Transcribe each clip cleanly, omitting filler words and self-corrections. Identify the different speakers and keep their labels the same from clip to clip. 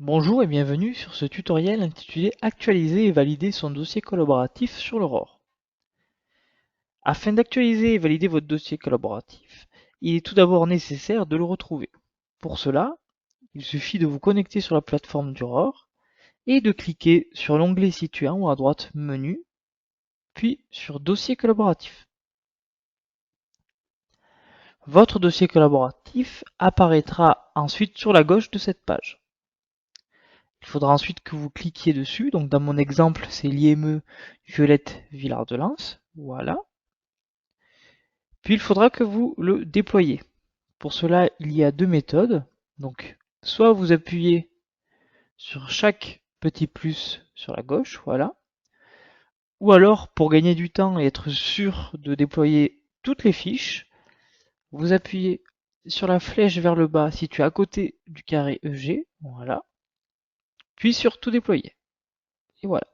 Speaker 1: Bonjour et bienvenue sur ce tutoriel intitulé Actualiser et valider son dossier collaboratif sur l'Aurore. Afin d'actualiser et valider votre dossier collaboratif, il est tout d'abord nécessaire de le retrouver. Pour cela, il suffit de vous connecter sur la plateforme d'Aurore et de cliquer sur l'onglet situé en haut à droite Menu, puis sur Dossier collaboratif. Votre dossier collaboratif apparaîtra ensuite sur la gauche de cette page. Il faudra ensuite que vous cliquiez dessus. Donc dans mon exemple, c'est l'IME Violette Villard de Lans. Voilà. Puis il faudra que vous le déployiez. Pour cela, il y a deux méthodes. Donc soit vous appuyez sur chaque petit plus sur la gauche, voilà. Ou alors, pour gagner du temps et être sûr de déployer toutes les fiches, vous appuyez sur la flèche vers le bas située à côté du carré EG, voilà. Puis sur tout déployer. Et voilà.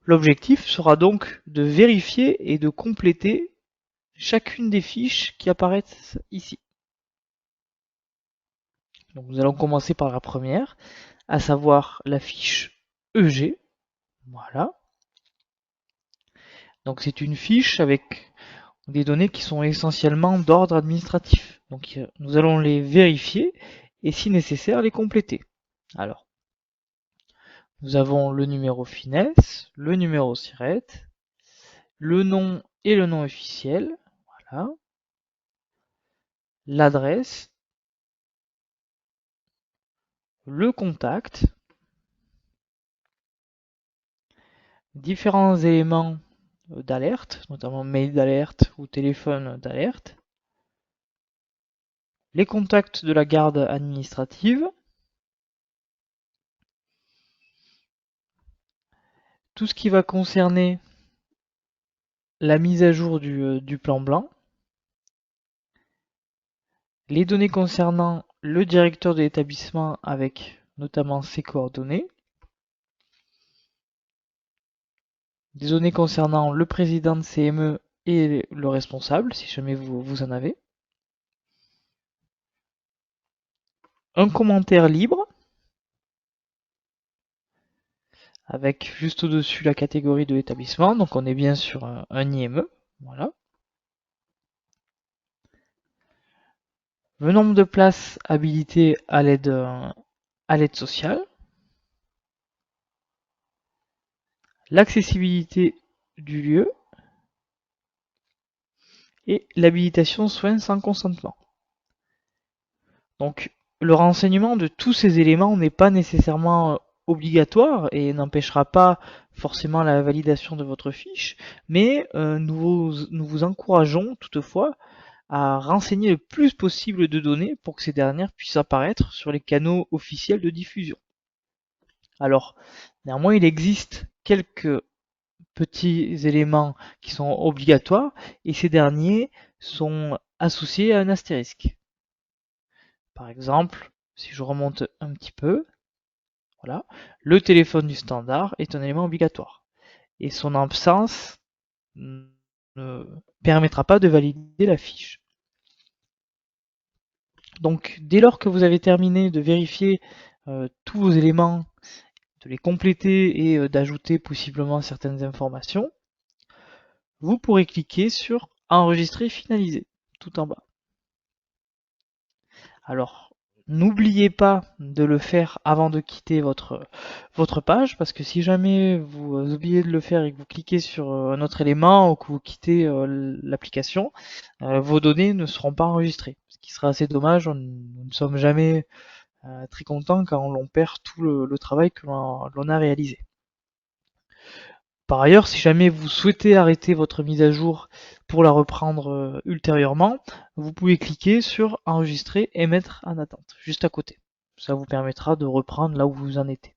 Speaker 1: L'objectif sera donc de vérifier et de compléter chacune des fiches qui apparaissent ici. Donc nous allons commencer par la première, à savoir la fiche EG. Voilà. Donc c'est une fiche avec des données qui sont essentiellement d'ordre administratif. Donc nous allons les vérifier et si nécessaire les compléter. Alors, nous avons le numéro finesse, le numéro SIRET, le nom et le nom officiel, voilà, l'adresse, le contact, différents éléments d'alerte, notamment mail d'alerte ou téléphone d'alerte, les contacts de la garde administrative, tout ce qui va concerner la mise à jour du plan blanc, les données concernant le directeur de l'établissement avec notamment ses coordonnées, des données concernant le président de CME et le responsable, si jamais vous en avez, un commentaire libre, avec juste au-dessus la catégorie de l'établissement, donc on est bien sur un IME, voilà. Le nombre de places habilitées à l'aide sociale, l'accessibilité du lieu et l'habilitation soins sans consentement. Donc le renseignement de tous ces éléments n'est pas nécessairement obligatoire et n'empêchera pas forcément la validation de votre fiche, mais nous vous encourageons toutefois à renseigner le plus possible de données pour que ces dernières puissent apparaître sur les canaux officiels de diffusion. Alors, néanmoins, il existe quelques petits éléments qui sont obligatoires et ces derniers sont associés à un astérisque. Par exemple, si je remonte un petit peu, voilà, le téléphone du standard est un élément obligatoire et son absence ne permettra pas de valider la fiche. Donc dès lors que vous avez terminé de vérifier tous vos éléments, de les compléter et d'ajouter possiblement certaines informations, vous pourrez cliquer sur Enregistrer, finaliser, tout en bas. Alors, n'oubliez pas de le faire avant de quitter votre page, parce que si jamais vous oubliez de le faire et que vous cliquez sur un autre élément ou que vous quittez l'application, vos données ne seront pas enregistrées. Ce qui sera assez dommage, nous ne sommes jamais très contents quand l'on perd tout le travail que l'on a réalisé. Par ailleurs, si jamais vous souhaitez arrêter votre mise à jour pour la reprendre ultérieurement, vous pouvez cliquer sur enregistrer et mettre en attente, juste à côté. Ça vous permettra de reprendre là où vous en étiez.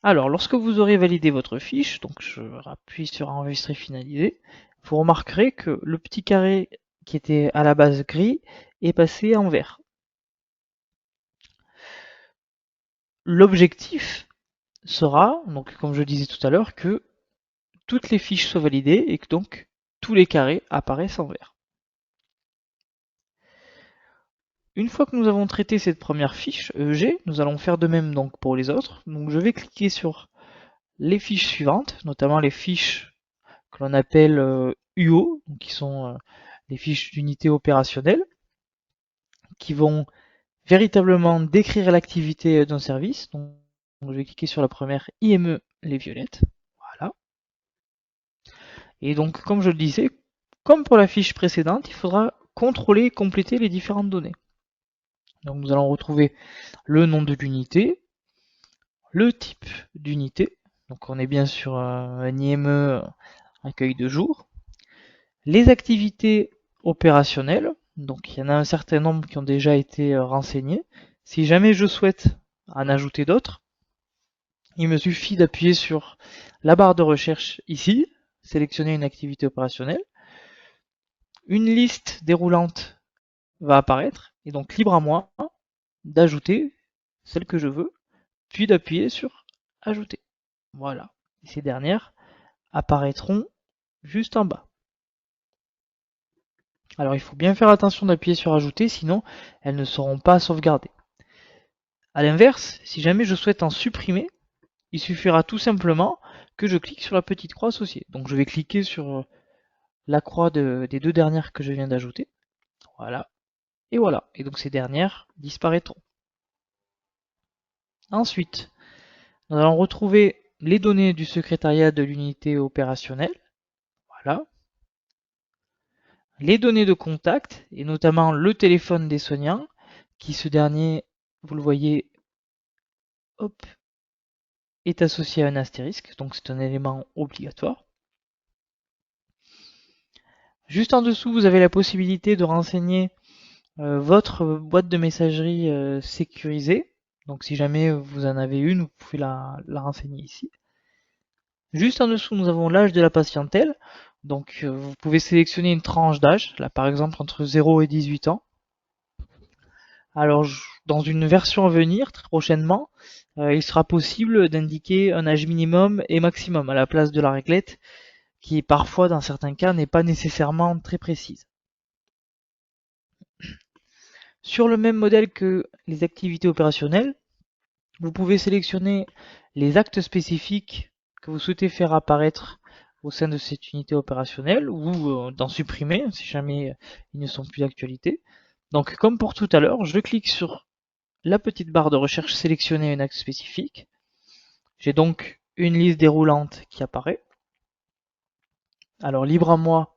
Speaker 1: Alors, lorsque vous aurez validé votre fiche, donc je appuie sur enregistrer, finaliser, vous remarquerez que le petit carré qui était à la base gris est passé en vert. L'objectif sera, donc comme je disais tout à l'heure, que toutes les fiches soient validées et que donc tous les carrés apparaissent en vert. Une fois que nous avons traité cette première fiche EG, nous allons faire de même donc pour les autres. Donc je vais cliquer sur les fiches suivantes, notamment les fiches que l'on appelle UO, donc qui sont les fiches d'unité opérationnelle, qui vont véritablement décrire l'activité d'un service. Donc je vais cliquer sur la première IME les violettes. Voilà. Et donc comme je le disais, comme pour la fiche précédente, il faudra contrôler et compléter les différentes données. Donc nous allons retrouver le nom de l'unité, le type d'unité, donc on est bien sur un IME accueil de jour, les activités opérationnelles, donc il y en a un certain nombre qui ont déjà été renseignés. Si jamais je souhaite en ajouter d'autres, il me suffit d'appuyer sur la barre de recherche ici, sélectionner une activité opérationnelle, une liste déroulante va apparaître, et donc libre à moi d'ajouter celle que je veux, puis d'appuyer sur ajouter. Voilà, et ces dernières apparaîtront juste en bas. Alors il faut bien faire attention d'appuyer sur ajouter, sinon elles ne seront pas sauvegardées. A l'inverse, si jamais je souhaite en supprimer, il suffira tout simplement que je clique sur la petite croix associée. Donc je vais cliquer sur la croix des deux dernières que je viens d'ajouter. Voilà. Et voilà. Et donc ces dernières disparaîtront. Ensuite, nous allons retrouver les données du secrétariat de l'unité opérationnelle. Voilà. Les données de contact, et notamment le téléphone des soignants, qui ce dernier, vous le voyez, hop, est associé à un astérisque, donc c'est un élément obligatoire. Juste en dessous, vous avez la possibilité de renseigner votre boîte de messagerie sécurisée. Donc si jamais vous en avez une, vous pouvez la renseigner ici. Juste en dessous, nous avons l'âge de la patientèle. Donc vous pouvez sélectionner une tranche d'âge, là par exemple entre 0 et 18 ans. Alors dans une version à venir, très prochainement, il sera possible d'indiquer un âge minimum et maximum à la place de la réglette, qui parfois dans certains cas n'est pas nécessairement très précise. Sur le même modèle que les activités opérationnelles, vous pouvez sélectionner les actes spécifiques que vous souhaitez faire apparaître au sein de cette unité opérationnelle ou d'en supprimer si jamais ils ne sont plus d'actualité. Donc comme pour tout à l'heure, je clique sur la petite barre de recherche sélectionner un acte spécifique. J'ai donc une liste déroulante qui apparaît. Alors libre à moi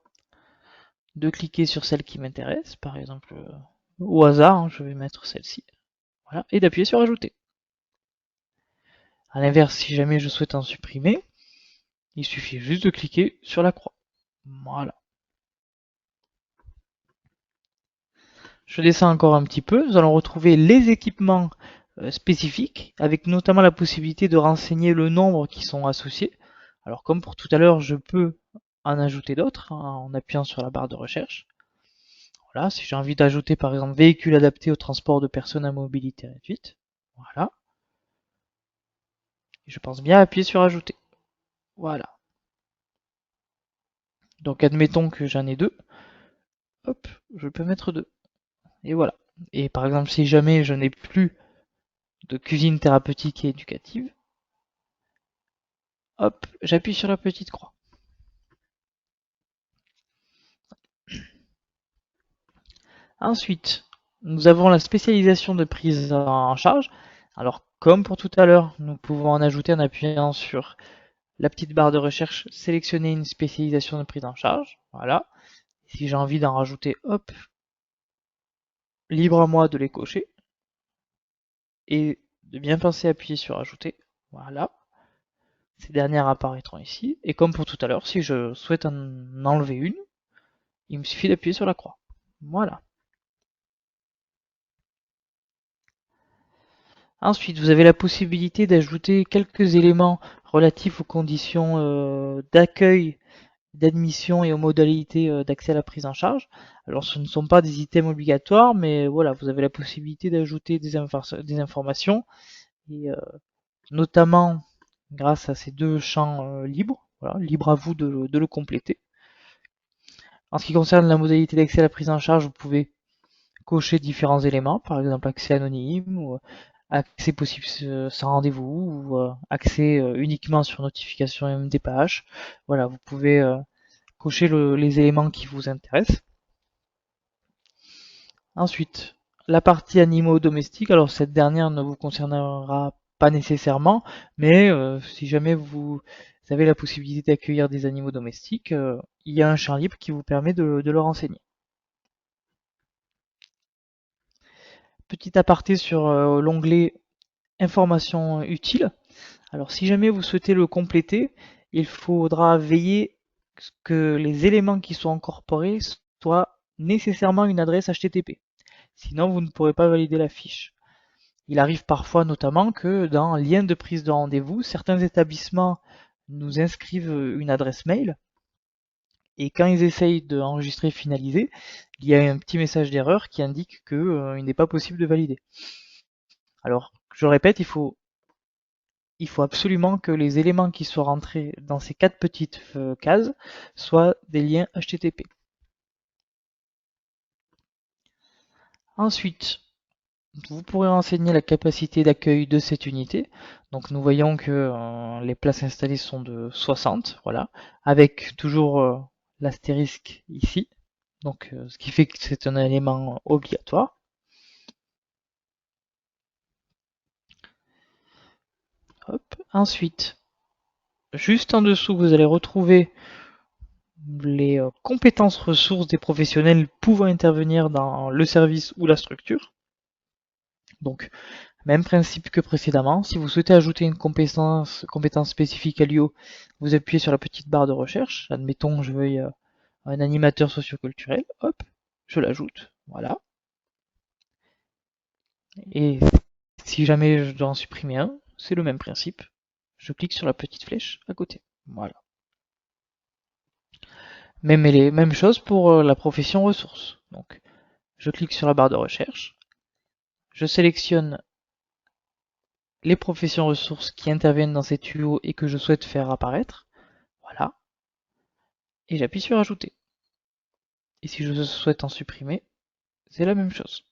Speaker 1: de cliquer sur celle qui m'intéresse, par exemple au hasard, hein, je vais mettre celle-ci. Voilà, et d'appuyer sur ajouter. A l'inverse, si jamais je souhaite en supprimer, il suffit juste de cliquer sur la croix. Voilà. Je descends encore un petit peu. Nous allons retrouver les équipements spécifiques, avec notamment la possibilité de renseigner le nombre qui sont associés. Alors comme pour tout à l'heure, je peux en ajouter d'autres en appuyant sur la barre de recherche. Voilà, si j'ai envie d'ajouter par exemple véhicule adapté au transport de personnes à mobilité réduite. Voilà. Et je pense bien appuyer sur ajouter. Voilà. Donc admettons que j'en ai deux. Hop, je peux mettre deux. Et voilà. Et par exemple, si jamais je n'ai plus de cuisine thérapeutique et éducative, hop, j'appuie sur la petite croix. Ensuite, nous avons la spécialisation de prise en charge. Alors, comme pour tout à l'heure, nous pouvons en ajouter en appuyant sur la petite barre de recherche, sélectionner une spécialisation de prise en charge. Voilà. Si j'ai envie d'en rajouter, hop, libre à moi de les cocher. Et de bien penser à appuyer sur ajouter. Voilà. Ces dernières apparaîtront ici. Et comme pour tout à l'heure, si je souhaite en enlever une, il me suffit d'appuyer sur la croix. Voilà. Ensuite, vous avez la possibilité d'ajouter quelques éléments relatifs aux conditions d'accueil, d'admission et aux modalités d'accès à la prise en charge. Alors ce ne sont pas des items obligatoires, mais voilà, vous avez la possibilité d'ajouter des informations, et notamment grâce à ces deux champs libres. Voilà, libre à vous de le compléter. En ce qui concerne la modalité d'accès à la prise en charge, vous pouvez cocher différents éléments, par exemple accès anonyme, ou accès possible sans rendez-vous, ou accès uniquement sur notification MDPH. Voilà, vous pouvez cocher les éléments qui vous intéressent. Ensuite, la partie animaux domestiques, alors cette dernière ne vous concernera pas nécessairement, mais si jamais vous avez la possibilité d'accueillir des animaux domestiques, il y a un champ libre qui vous permet de le renseigner. Petit aparté sur l'onglet informations utiles. Alors si jamais vous souhaitez le compléter, il faudra veiller que les éléments qui sont incorporés soient nécessairement une adresse HTTP. Sinon, vous ne pourrez pas valider la fiche. Il arrive parfois notamment que dans lien de prise de rendez-vous, certains établissements nous inscrivent une adresse mail et quand ils essayent d'enregistrer finaliser, il y a un petit message d'erreur qui indique qu'il n'est pas possible de valider. Alors, je répète, il faut absolument que les éléments qui soient rentrés dans ces 4 petites cases soient des liens HTTP. Ensuite, vous pourrez renseigner la capacité d'accueil de cette unité. Donc nous voyons que les places installées sont de 60, voilà, avec toujours l'astérisque ici. Donc ce qui fait que c'est un élément obligatoire. Hop. Ensuite, juste en dessous, vous allez retrouver les compétences ressources des professionnels pouvant intervenir dans le service ou la structure. Donc, même principe que précédemment, si vous souhaitez ajouter une compétence spécifique à l'IO, vous appuyez sur la petite barre de recherche. Admettons que je veuille un animateur socioculturel, hop, je l'ajoute, voilà. Et si jamais je dois en supprimer un, c'est le même principe. Je clique sur la petite flèche à côté, voilà. Même chose pour la profession ressources. Donc, je clique sur la barre de recherche, je sélectionne les professions ressources qui interviennent dans ces tuyaux et que je souhaite faire apparaître, voilà, et j'appuie sur ajouter. Et si je souhaite en supprimer, c'est la même chose.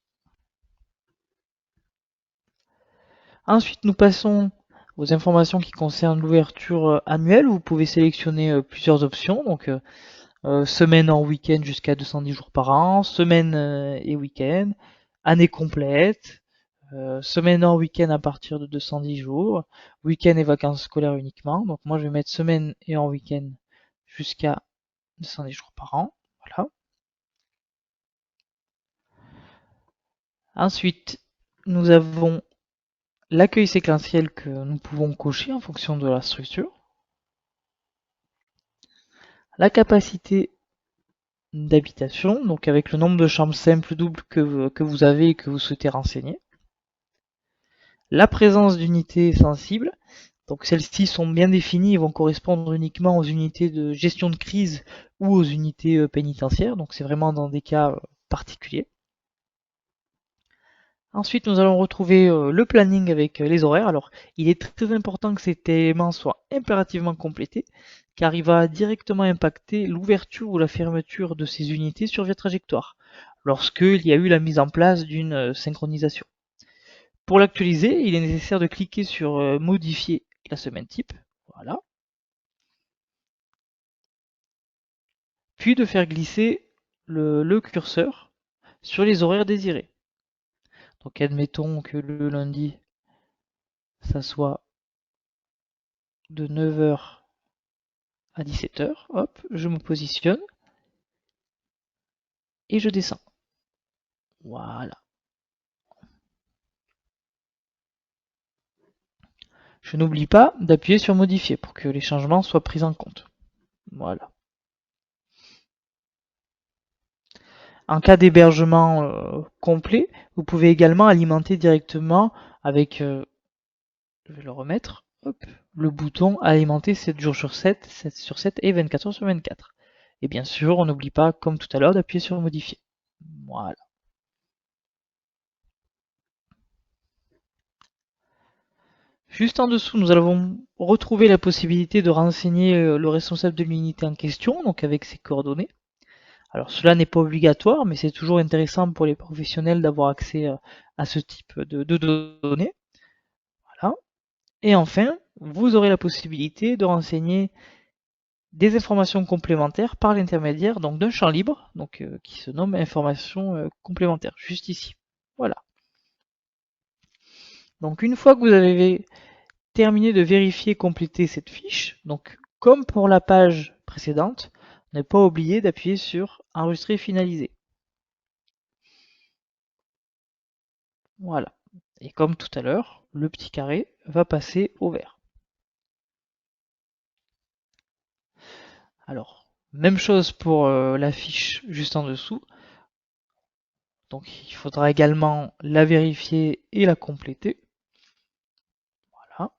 Speaker 1: Ensuite, nous passons aux informations qui concernent l'ouverture annuelle. Vous pouvez sélectionner plusieurs options, donc semaine en week-end jusqu'à 210 jours par an, semaine et week-end, année complète, semaine en week-end à partir de 210 jours, week-end et vacances scolaires uniquement. Donc moi je vais mettre semaine et en week-end jusqu'à 210 jours par an. Voilà. Ensuite, nous avons l'accueil séquentiel que nous pouvons cocher en fonction de la structure. La capacité d'habitation, donc avec le nombre de chambres simples doubles que vous avez et que vous souhaitez renseigner. La présence d'unités sensibles, donc celles-ci sont bien définies et vont correspondre uniquement aux unités de gestion de crise ou aux unités pénitentiaires, donc c'est vraiment dans des cas particuliers. Ensuite, nous allons retrouver le planning avec les horaires. Alors, il est très important que cet élément soit impérativement complété, car il va directement impacter l'ouverture ou la fermeture de ces unités sur via trajectoire, lorsqu'il y a eu la mise en place d'une synchronisation. Pour l'actualiser, il est nécessaire de cliquer sur modifier la semaine type, voilà, puis de faire glisser le curseur sur les horaires désirés. Donc admettons que le lundi, ça soit de 9h à 17h, hop, je me positionne et je descends. Voilà. Je n'oublie pas d'appuyer sur modifier pour que les changements soient pris en compte. Voilà. En cas d'hébergement complet, vous pouvez également alimenter directement avec, je vais le remettre, hop, le bouton alimenter 7 jours sur 7, 7 sur 7 et 24 heures sur 24. Et bien sûr, on n'oublie pas, comme tout à l'heure, d'appuyer sur modifier. Voilà. Juste en dessous, nous allons retrouver la possibilité de renseigner le responsable de l'unité en question, donc avec ses coordonnées. Alors cela n'est pas obligatoire, mais c'est toujours intéressant pour les professionnels d'avoir accès à ce type de données. Voilà. Et enfin, vous aurez la possibilité de renseigner des informations complémentaires par l'intermédiaire donc d'un champ libre, donc qui se nomme informations complémentaires, juste ici. Voilà. Donc une fois que vous avez terminé de vérifier et compléter cette fiche, donc comme pour la page précédente, ne pas oublier d'appuyer sur enregistrer finaliser. Voilà. Et comme tout à l'heure, le petit carré va passer au vert. Alors, même chose pour la fiche juste en dessous. Donc il faudra également la vérifier et la compléter. Voilà.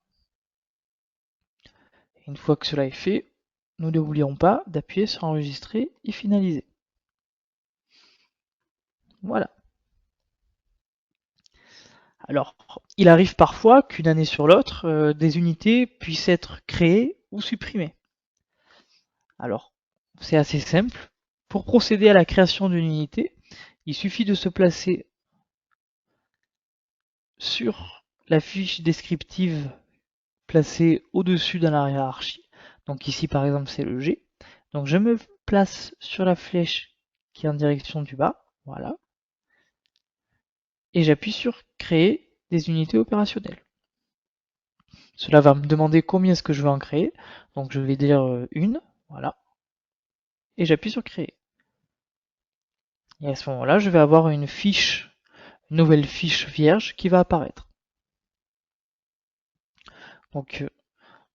Speaker 1: Une fois que cela est fait, nous n'oublions pas d'appuyer sur enregistrer et finaliser. Voilà. Alors, il arrive parfois qu'une année sur l'autre, des unités puissent être créées ou supprimées. Alors, c'est assez simple. Pour procéder à la création d'une unité, il suffit de se placer sur la fiche descriptive placée au-dessus dans la hiérarchie. Donc ici, par exemple, c'est le G. Donc je me place sur la flèche qui est en direction du bas. Voilà. Et j'appuie sur créer des unités opérationnelles. Cela va me demander combien est-ce que je veux en créer. Donc je vais dire une. Voilà. Et j'appuie sur créer. Et à ce moment-là, je vais avoir une fiche, une nouvelle fiche vierge qui va apparaître. Donc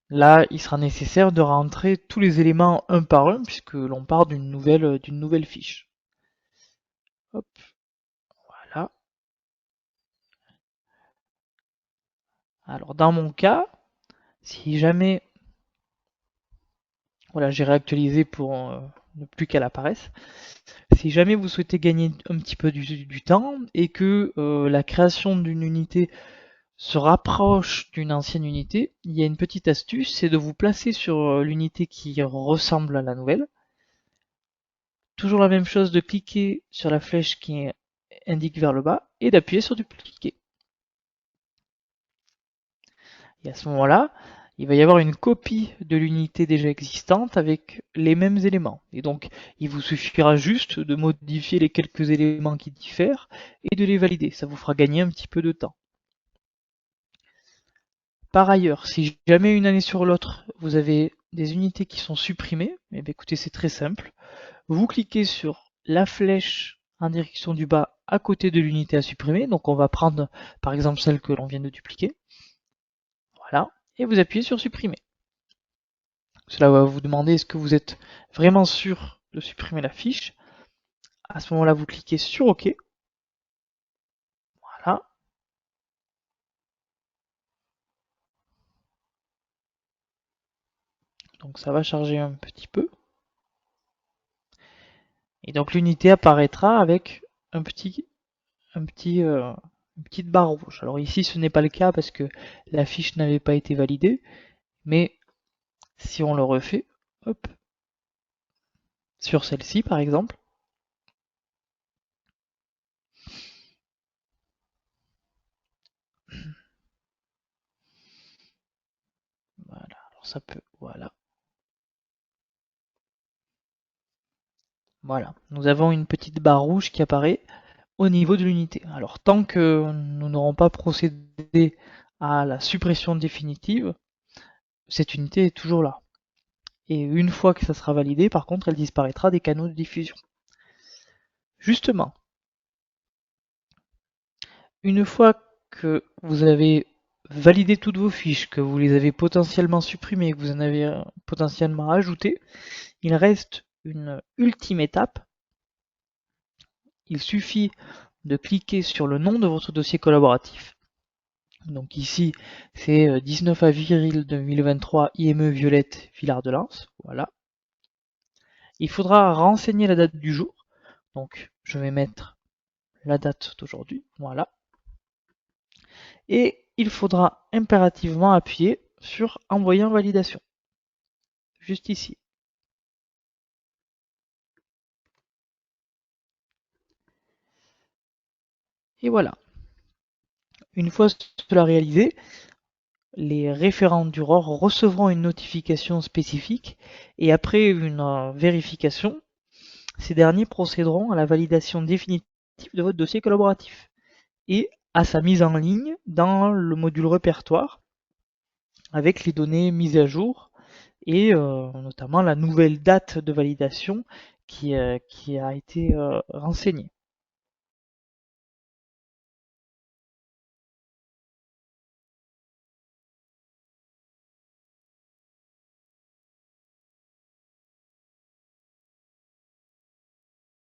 Speaker 1: là, il sera nécessaire de rentrer tous les éléments un par un puisque l'on part d'une nouvelle fiche. Hop, voilà. Alors dans mon cas, si jamais, voilà, j'ai réactualisé pour ne plus qu'elle apparaisse. Si jamais vous souhaitez gagner un petit peu du temps et que la création d'une unité se rapproche d'une ancienne unité, il y a une petite astuce, c'est de vous placer sur l'unité qui ressemble à la nouvelle. Toujours la même chose de cliquer sur la flèche qui indique vers le bas et d'appuyer sur dupliquer. Et à ce moment-là, il va y avoir une copie de l'unité déjà existante avec les mêmes éléments. Et donc, il vous suffira juste de modifier les quelques éléments qui diffèrent et de les valider. Ça vous fera gagner un petit peu de temps. Par ailleurs, si jamais une année sur l'autre, vous avez des unités qui sont supprimées, eh bien, écoutez, c'est très simple. Vous cliquez sur la flèche en direction du bas à côté de l'unité à supprimer. Donc on va prendre par exemple celle que l'on vient de dupliquer. Voilà. Et vous appuyez sur supprimer. Cela va vous demander est-ce que vous êtes vraiment sûr de supprimer la fiche. À ce moment-là, vous cliquez sur OK. Voilà. Donc ça va charger un petit peu. Et donc l'unité apparaîtra avec un petit, une petite barre rouge. Alors ici, ce n'est pas le cas parce que la fiche n'avait pas été validée. Mais si on le refait, hop, sur celle-ci par exemple, voilà, alors ça peut, voilà, voilà, nous avons une petite barre rouge qui apparaît au niveau de l'unité. Alors tant que nous n'aurons pas procédé à la suppression définitive, cette unité est toujours là. Et une fois que ça sera validé, par contre, elle disparaîtra des canaux de diffusion. Justement, une fois que vous avez validé toutes vos fiches, que vous les avez potentiellement supprimées, que vous en avez potentiellement ajoutées, il reste une ultime étape. Il suffit de cliquer sur le nom de votre dossier collaboratif. Donc ici, c'est 19 avril 2023 IME Violette Villard de Lans. Voilà. Il faudra renseigner la date du jour. Donc je vais mettre la date d'aujourd'hui. Voilà. Et il faudra impérativement appuyer sur envoyer en validation. Juste ici. Et voilà. Une fois cela réalisé, les référents du ROR recevront une notification spécifique et après une vérification, ces derniers procéderont à la validation définitive de votre dossier collaboratif et à sa mise en ligne dans le module répertoire avec les données mises à jour et notamment la nouvelle date de validation qui a été renseignée.